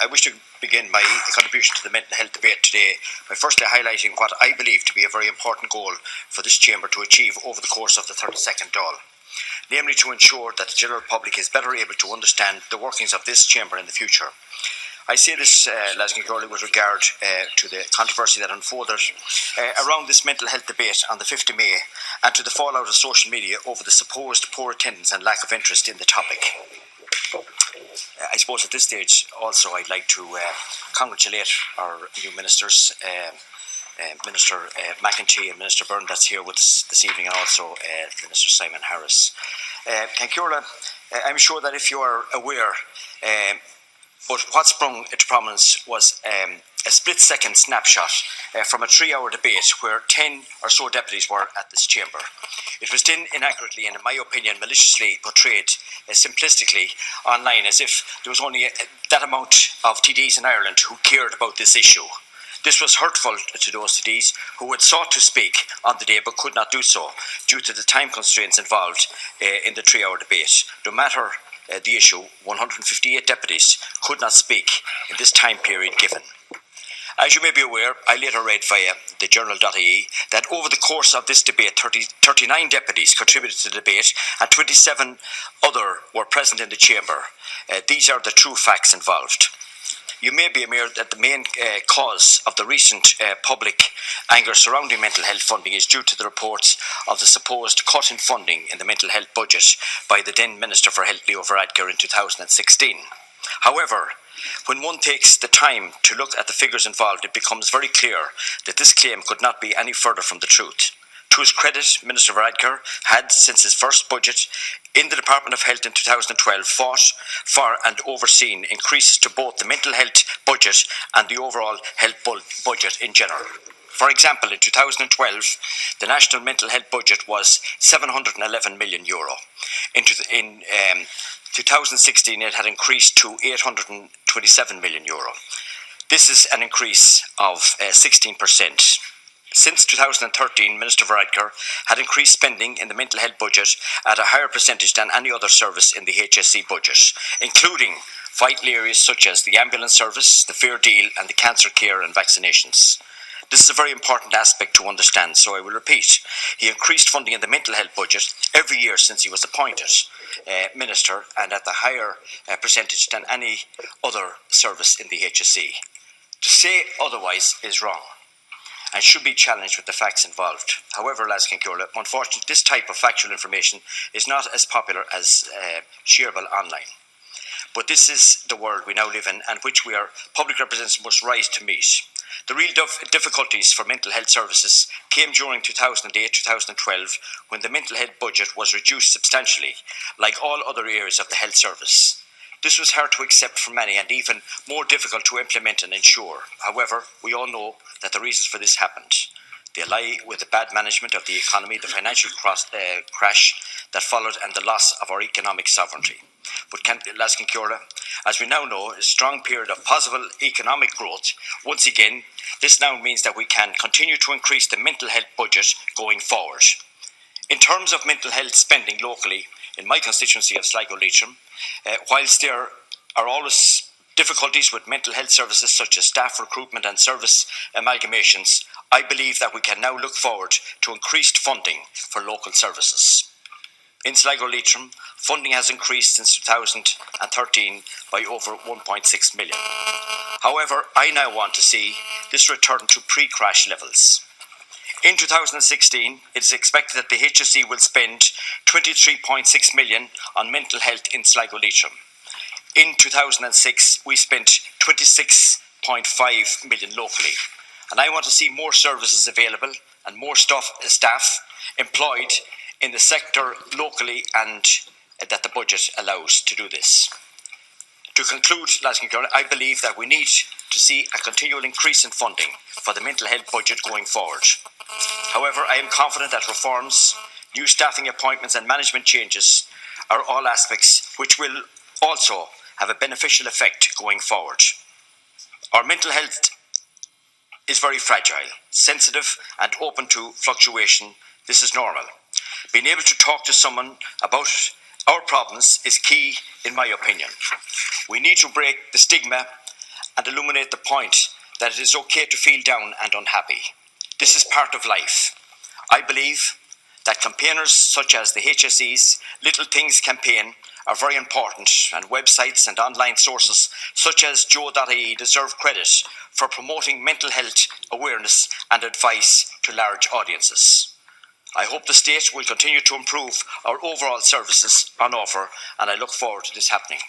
I wish to begin my contribution to the mental health debate today by firstly highlighting what I believe to be a very important goal for this Chamber to achieve over the course of the 32nd Dáil, namely to ensure that the general public is better able to understand the workings of this Chamber in the future. I say this, with regard to the controversy that unfolded around this mental health debate on the 5th of May and to the fallout of social media over the supposed poor attendance and lack of interest in the topic. I suppose at this stage also I'd like to congratulate our new ministers, Minister McEntee and Minister Byrne that's here with us this evening, and also Minister Simon Harris. Cancurla, I'm sure that if you are aware, but what sprung into prominence was a split-second snapshot from a 3-hour debate where 10 or so deputies were at this chamber. It was then inaccurately and, in my opinion, maliciously portrayed simplistically online as if there was only that amount of TDs in Ireland who cared about this issue. This was hurtful to those TDs who had sought to speak on the day but could not do so due to the time constraints involved in the 3-hour debate. No matter the issue, 158 deputies could not speak in this time period given. As you may be aware, I later read via the journal.ie that over the course of this debate, 39 deputies contributed to the debate and 27 other were present in the chamber. These are the true facts involved. You may be aware that the main cause of the recent public anger surrounding mental health funding is due to the reports of the supposed cut in funding in the mental health budget by the then Minister for Health, Leo Varadkar, in 2016. However, when one takes the time to look at the figures involved, it becomes very clear that this claim could not be any further from the truth. To his credit, Minister Varadkar had, since his first budget in the Department of Health in 2012, fought for and overseen increases to both the mental health budget and the overall health budget in general. For example, in 2012, the national mental health budget was €711 million. In 2016, it had increased to €827 million. This is an increase of 16%. Since 2013, Minister Varadkar had increased spending in the mental health budget at a higher percentage than any other service in the HSE budget, including vital areas such as the ambulance service, the fair deal and the cancer care and vaccinations. This is a very important aspect to understand, so I will repeat. He increased funding in the mental health budget every year since he was appointed Minister, and at a higher percentage than any other service in the HSE. To say otherwise is wrong and should be challenged with the facts involved. However, Las Cancurla, unfortunately, this type of factual information is not as popular as shareable online. But this is the world we now live in, and which we, our public representatives, must rise to meet. The real difficulties for mental health services came during 2008-2012 when the mental health budget was reduced substantially, like all other areas of the health service. This was hard to accept for many and even more difficult to implement and ensure. However, we all know that the reasons for this happened. They lie with the bad management of the economy, the financial crash that followed, and the loss of our economic sovereignty. But Las Cancurla, as we now know, a strong period of possible economic growth. Once again, this now means that we can continue to increase the mental health budget going forward. In terms of mental health spending locally, in my constituency of Sligo-Leitrim, whilst there are always difficulties with mental health services such as staff recruitment and service amalgamations, I believe that we can now look forward to increased funding for local services. In Sligo-Leitrim, funding has increased since 2013 by over 1.6 million. However, I now want to see this return to pre-crash levels. In 2016, it is expected that the HSE will spend 23.6 million on mental health in Sligo-Leitrim. In 2006, we spent 26.5 million locally. And I want to see more services available and more staff employed in the sector locally, and that the budget allows to do this. To conclude, I believe that we need to see a continual increase in funding for the mental health budget going forward. However, I am confident that reforms, new staffing appointments and management changes are all aspects which will also have a beneficial effect going forward. Our mental health is very fragile, sensitive and open to fluctuation. This is normal. Being able to talk to someone about our province is key, in my opinion. We need to break the stigma and illuminate the point that it is okay to feel down and unhappy. This is part of life. I believe that campaigners such as the HSE's Little Things campaign are very important, and websites and online sources such as joe.ie deserve credit for promoting mental health awareness and advice to large audiences. I hope the state will continue to improve our overall services on offer, and I look forward to this happening.